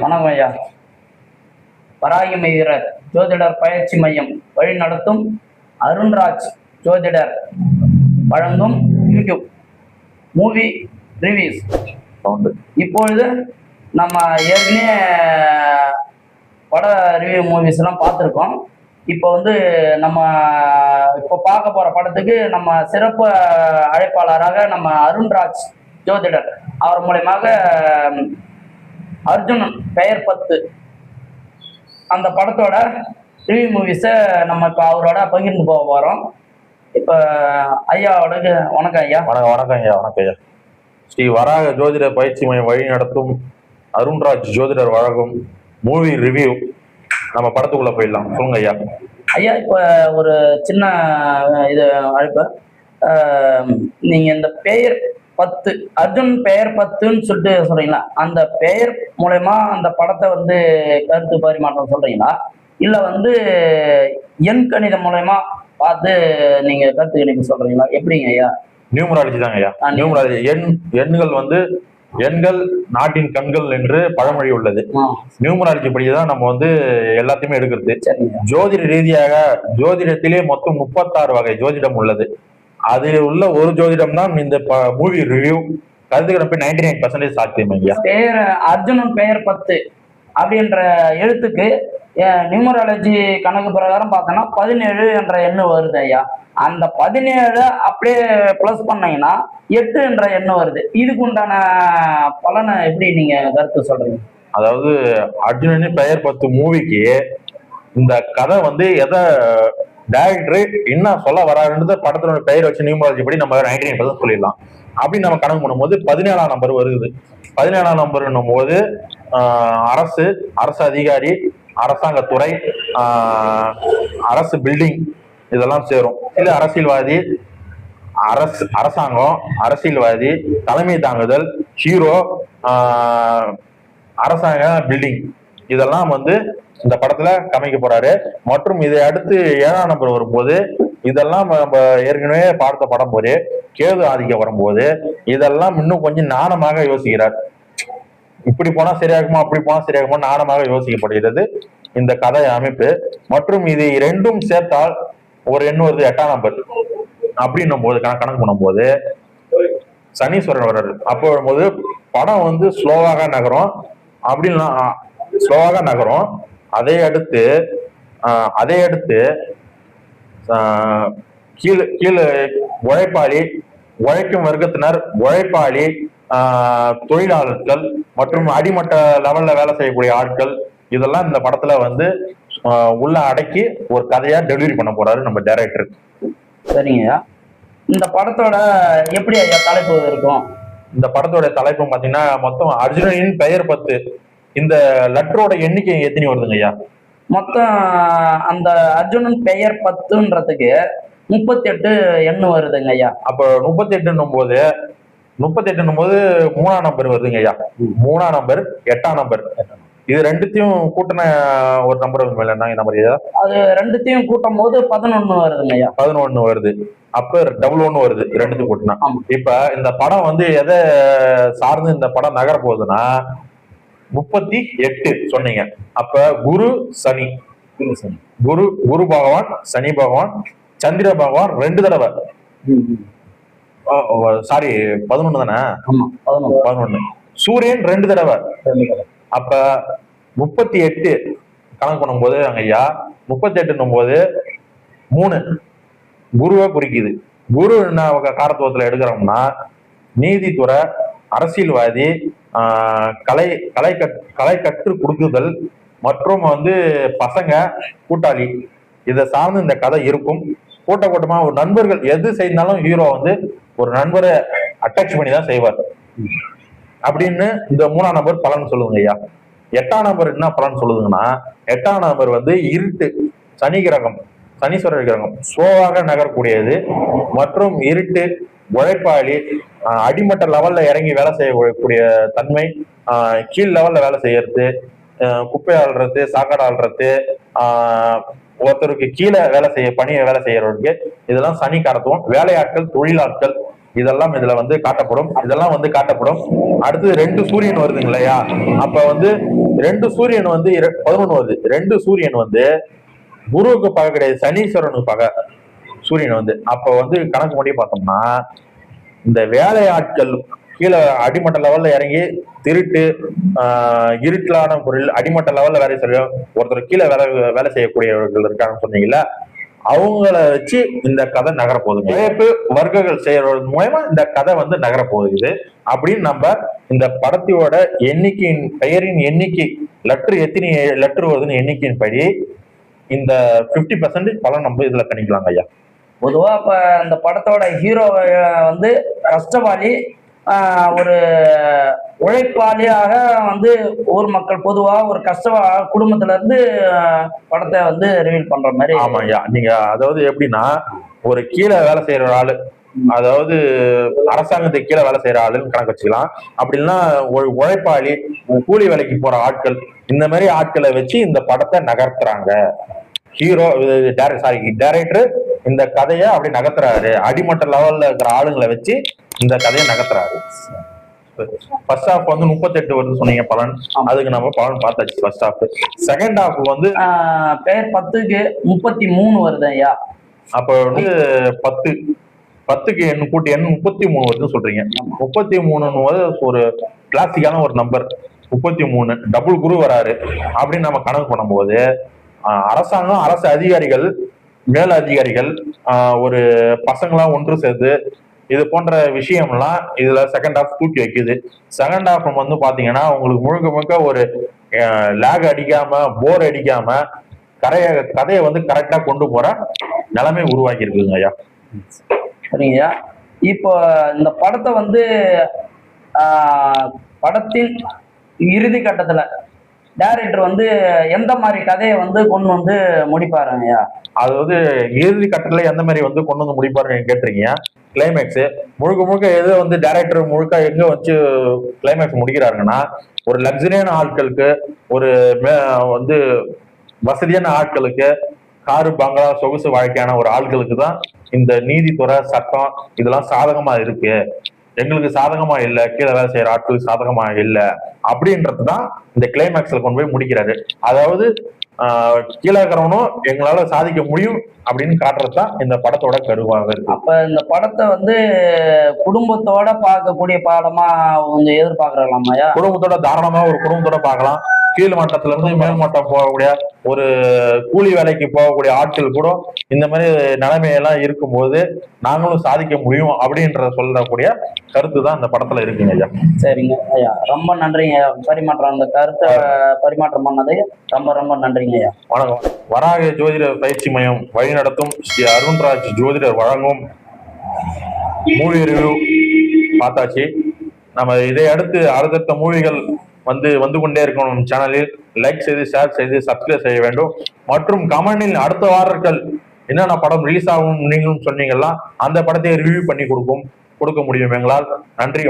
வணக்கம் ஐயா. வராகி மயிரர் ஜோதிடர் பயிற்சி மையம் வழி நடத்தும் அருண்ராஜ் ஜோதிடர் வழங்கும் யூடியூப் மூவி ரிவ்யூஸ். இப்பொழுது நம்ம ஏற்கனவே பட ரிவ்யூ மூவிஸ் எல்லாம் பார்த்துருக்கோம். இப்போ நம்ம இப்போ பார்க்க போற படத்துக்கு நம்ம சிறப்பு அழைப்பாளராக நம்ம அருண்ராஜ் ஜோதிடர் அவர் மூலயமாக அர்ஜுனன் பெயர் 10 அந்த படத்தோட ரிவ்யூ மூவிஸை நம்ம இப்போ அவரோட பகிர்ந்து போக போகிறோம். இப்போ ஐயாவோட வணக்கம் ஐயா. வணக்கம் ஐயா. ஸ்ரீ வராக ஜோதிட பயிற்சி மையம் வழி நடத்தும் அருண்ராஜ் ஜோதிடர் வழங்கும் மூவி ரிவ்யூ. நம்ம படத்துக்குள்ள போயிடலாம். சொல்லுங்க ஐயா. ஐயா, இப்போ ஒரு சின்ன இது அழைப்பு. நீங்க இந்த பெயர் 10 அர்ஜுன் பெயர் 10ன்னு சொல்லிட்டு சொல்றீங்களா? அந்த பெயர் மூலயமா அந்த படத்தை கருத்து பரிமாற்றம் சொல்றீங்களா, இல்ல எண் கணிதம் மூலயமா பார்த்து நீங்க கருத்து கணிப்பு சொல்றீங்களா? எப்படிங்க ஐயா? நியூமராலஜி தாங்க ஐயா. நியூமராலஜி எண்கள் எண்கள் நாட்டின் கண்கள் என்று பழமொழி உள்ளது. நியூமராலஜி படிதான் நம்ம எல்லாத்தையுமே எடுக்கிறது. ஜோதிட ரீதியாக ஜோதிடத்திலே மொத்தம் 36 வகை ஜோதிடம் உள்ளது. அதில் உள்ள ஒரு ஜோதிடம் தான் இந்த மூவி ரிவ்யூ. கருத்துக்கிறப்ப 99% சாத்தியம் ஐயா. பெயர் அர்ஜுனன் பெயர் 10 அப்படின்ற எழுத்துக்கு நியூமராலஜி கணக்கு பிரகாரம் பார்த்தோன்னா 17 என்ற எண்ணு வருது ஐயா. அந்த 17 அப்படியே பிளஸ் பண்ணீங்கன்னா 8 என்ற எண்ணு வருது. இதுக்கு உண்டான பலனை எப்படி நீங்க கருத்து சொல்றீங்க? அதாவது அர்ஜுனன் பெயர் 10 மூவிக்கு இந்த கதை எதை டைரக்டர் என்ன சொல்ல வராருன்றது படத்தோட பெயர் வச்சு நியூமராலஜி படி நம்ம 99% சொல்லிடலாம். அப்படின்னு நம்ம கணக்கு பண்ணும்போது 17ஆம் நம்பர் வருது. 17ஆம் நம்பர்னும் போது அரசு அதிகாரி, அரசாங்கத்துறை, அரசு பில்டிங் இதெல்லாம் சேரும். இல்ல அரசியல்வாதி, அரசாங்கம், அரசியல்வாதி, தலைமை தாங்குதல், ஹீரோ, அரசாங்க பில்டிங் இதெல்லாம் இந்த படத்துல காமிக்க போறாரு. மற்றும் இதை அடுத்து 7ஆம் நம்பர் வரும்போது இதெல்லாம் நம்ம ஏற்கனவே பார்த்த படம் போது கேது ஆதிக்கம் வரும்போது இதெல்லாம் இன்னும் கொஞ்சம் நாணமாக யோசிக்கிறார். இப்படி போனா சரியாகுமா, அப்படி போனா சரியாகுமா நாணமாக யோசிக்கப்படுகிறது இந்த கதை அமைப்பு. மற்றும் இது ரெண்டும் சேர்த்தால் ஒரு எண்ணு வருது 8ஆம் நம்பர். அப்படின்னும் போது கணக்கு பண்ணும் போது சனீஸ்வரன் வர்றாரு. அப்போ வரும்போது படம் ஸ்லோவாக நகரும். அப்படின்னா ஸ்லோவாக நகரும். அதை அடுத்து கீழே உழைப்பாளி, உழைக்கும் வர்க்கத்தினர், உழைப்பாளி, தொழிலாளர்கள் மற்றும் அடிமட்ட லெவல்ல வேலை செய்யக்கூடிய ஆட்கள் இதெல்லாம் இந்த படத்துல உள்ள அடக்கி ஒரு கதையா டெலிவரி பண்ண போறாரு நம்ம டைரக்டர். சரிங்க. இந்த படத்தோட எப்படி ஐயா தலைப்பு இருக்கும்? இந்த படத்தோட தலைப்பு பாத்தீங்கன்னா மொத்தம் அர்ஜுனனின் பெயர் 10. இந்த லெட்டரோட எண்ணிக்கை எத்தனை வருதுங்க ஐயா? மொத்தம் அந்த அர்ஜுனன் பெயர் 10ன்றதுக்கு 38 எண்ணு வருதுங்க ஐயா. அப்ப 38 போது 3ஆம் நம்பர் வருதுங்க ஐயா. 3ஆம் நம்பர், 8ஆம் நம்பர் இது ரெண்டுத்தையும் கூட்டின ஒரு நம்பர் வருது. நம்பர் ஐயா அது ரெண்டுத்தையும் கூட்டும் போது 11 வருதுங்க ஐயா. 11 வருது. அப்ப 11 வருது ரெண்டுத்தையும் கூட்டினா. இப்ப இந்த படம் எதை சார்ந்து இந்த படம் நகர போகுதுன்னா 38 சொன்னீங்க. அப்ப குரு சனி, குரு பகவான், சனி பகவான், சந்திர பகவான் 2 தடவை. சாரி 11 தானே? 11. சூரியன் 2 தடவை. அப்ப 38 கணக்கு பண்ணும்போது ஐயா 38 போது 3 குருவை குறிக்குது. குரு என்ன காரத்துவத்துல எடுக்கிறோம்னா நீதித்துறை, அரசியல்வாதி, கலை கற்று கொடுக்குதல் மற்றும் பசங்க கூட்டாளி இதை சார்ந்து இந்த கதை இருக்கும். கூட்டமா ஒரு நண்பர்கள் எது செய்தாலும் ஹீரோ ஒரு நண்பரை அட்டாச் பண்ணி தான் செய்வார். அப்படின்னு இந்த 3ஆம் நம்பர் பலன் சொல்லுங்க ஐயா. 8ஆம் நம்பர் என்ன பலன் சொல்லுதுங்கன்னா 8ஆம் நம்பர் இருட்டு, சனி கிரகம், சனீஸ்வரர் கிரகம் ஸ்லோவாக நகரக்கூடியது மற்றும் இருட்டு, உழைப்பாளி, அடிமட்ட லெவல்ல இறங்கி வேலை செய்யக்கூடிய தன்மை, கீழ் லெவல்ல வேலை செய்யறது, குப்பை ஆள்றது, சாக்கடை ஆள்றது, ஒருத்தருக்கு கீழே வேலை செய்யறவருக்கு இதெல்லாம் சனி காரத்துவம். வேலையாட்கள், தொழிலாட்கள் இதெல்லாம் இதுல வந்து காட்டப்படும். அடுத்தது 2 சூரியன் வருதுங்க இல்லையா? அப்ப வந்து 2 சூரியன் வந்து 11 வருது. 2 சூரியன் வந்து குருவுக்கு பகை கிடையாது, சனீஸ்வரனுக்கு பகை சூரியன் வந்து. அப்ப வந்து கணக்கு பண்ணி பார்த்தோம்னா இந்த வேலையாட்கள் கீழே அடிமட்ட லெவல்ல இறங்கி திருட்டு இருட்டலான பொருள் அடிமட்ட லெவல்ல வேலை செய்ய ஒருத்தர் கீழே வேலை செய்யக்கூடியவர்கள் இருக்காங்கன்னு சொன்னீங்கல்ல, அவங்கள வச்சு இந்த கதை நகரப்போகுது. உழைப்பு வர்க்கங்கள் செய்யறது மூலமா இந்த கதை வந்து நகரப்போகுது அப்படின்னு நம்ம இந்த படத்தோட எண்ணிக்கையின் பெயரின் எண்ணிக்கை எத்தனை லெட்டர் வருதுன்னு எண்ணிக்கையின் படி இந்த 50% பலன் நம்ம இதுல கணிக்கலாங்க ஐயா. பொதுவா இப்ப இந்த படத்தோட ஹீரோ வந்து கஷ்டவாளி, ஒரு உழைப்பாளியாக வந்து ஊர் மக்கள் பொதுவா ஒரு குடும்பத்துல இருந்து படத்தை வந்து ரிவீல் பண்ற மாதிரி. ஆமா ஐயா, நீங்க அதாவது எப்படின்னா ஒரு கீழே வேலை செய்யற ஒரு ஆளு, அதாவது அரசாங்கத்துக்கு கீழே வேலை செய்யற ஆளுன்னு கணக்கு வச்சுக்கலாம். அப்படின்னா ஒரு உழைப்பாளி, கூலி வேலைக்கு போற ஆட்கள், இந்த மாதிரி ஆட்களை வச்சு இந்த படத்தை நகர்த்துறாங்க. ஹீரோ டைரக்டர் இந்த கதையை அப்படி நகர்த்துறாரு. அடிமட்ட லெவல்ல இருக்கிற ஆளுங்களை வச்சு இந்த கதையை நகர்த்துறாரு. ஃபர்ஸ்ட் ஹாஃப் வந்து 38 வருது சொன்னீங்க பலன், அதுக்கு நம்ம பலன் பார்த்தாச்சு. First half. செகண்ட் ஹாஃப் வந்து பெயர் 10க்கு 33 வருது ஐயா. அப்ப வந்து 10க்கு எண்ணு கூட்டி 33 வருதுன்னு சொல்றீங்க. 33 ஒரு கிளாசிக்கான ஒரு நம்பர். 33 டபுள் குரு வராரு அப்படின்னு நம்ம கணக்கு பண்ணும்போது அரசாங்கம், அரசு அதிகாரிகள், மேல அதிகாரிகள், ஒரு பசங்களாம் ஒன்று சேர்ந்து இது போன்ற விஷயம்லாம் இதுல செகண்ட் ஹாஃப் தூக்கி வைக்குது. செகண்ட் ஹாஃப் வந்து பாத்தீங்கன்னா உங்களுக்கு முழுக்க முழுக்க ஒரு லேக் அடிக்காம, போர் அடிக்காம கதையை வந்து கரெக்டா கொண்டு போற நிலைமை உருவாக்கி இருக்குங்க ஐயா. சரிங்கய்யா. இப்போ இந்த படத்தை வந்து படத்தின் இறுதி கட்டத்துல டைரக்டர் வந்து எந்த மாதிரி கதையை வந்து கொண்டு வந்து முடிப்பாருங்கய்யா? அதாவது இறுதி கட்டத்துல எந்த மாதிரி வந்து கொண்டு வந்து முடிப்பாருன்னு கேட்டுறீங்க. கிளைமேக்ஸ் முழுக்க முழுக்க எது வந்து டைரக்டர் முழுக்க எங்க வச்சு கிளைமேக்ஸ் முடிக்கிறாருங்கன்னா, ஒரு லக்ஸரியான ஆட்களுக்கு, ஒரு வந்து வசதியான ஆட்களுக்கு, காரு பங்களா சொகுசு வாழ்க்கையான ஒரு ஆட்களுக்கு தான் இந்த நீதித்துறை சட்டம் இதெல்லாம் சாதகமா இருக்கு, எங்களுக்கு சாதகமா இல்ல, கீழே வேலை செய்யற ஆட்களுக்கு சாதகமா இல்ல அப்படின்றதுதான் இந்த கிளைமேக்ஸ்ல கொண்டு போய் முடிக்கிறாரு. அதாவது கீழே இருக்கிறவனும் எங்களால சாதிக்க முடியும் அப்படின்னு காட்டுறதுதான் இந்த படத்தோட கருவாக இருக்கு. அப்ப இந்த படத்தை வந்து குடும்பத்தோட பார்க்கக்கூடிய பாடமா கொஞ்சம் எதிர்பார்க்கலாமாயா? குடும்பத்தோட தாராளமா ஒரு குடும்பத்தோட பார்க்கலாம். கீழ் மட்டத்துல இருந்து மேல் மட்டம் போகக்கூடிய ஒரு கூலி வேலைக்கு போகக்கூடிய ஆட்கள் கூட இந்த மாதிரி நிலைமையெல்லாம் இருக்கும்போது நாங்களும் சாதிக்க முடியும் அப்படின்ற சொல்லக்கூடிய கருத்து தான் இந்த படத்துல இருக்குங்க ஐயா. சரிங்க ஐயா, ரொம்ப நன்றிங்க ஐயா. பரிமாற்றம், அந்த கருத்தை பரிமாற்றம் பண்ணது ரொம்ப ரொம்ப நன்றிங்க ஐயா. வணக்கம். வராக ஜோதிட பயிற்சி மையம் வழிநடத்தும் ஸ்ரீ அருண்ராஜ் ஜோதிடர் வழங்கும் மூவி ரிவ்யூ பார்த்தாச்சு. நம்ம இதை அடுத்து அடுத்தடுத்த மூவிகள் வந்து கொண்டே இருக்கணும். சேனலில் லைக் செய்து, ஷேர் செய்து, சப்ஸ்கிரைப் செய்ய வேண்டும். மற்றும் கமெண்டில் அடுத்த வாரங்கள் என்னென்ன படம் ரிலீஸ் ஆகும் நீங்களும் சொன்னீங்கன்னா அந்த படத்தை ரிவ்யூ பண்ணி கொடுக்க முடியும் எங்களால். நன்றி.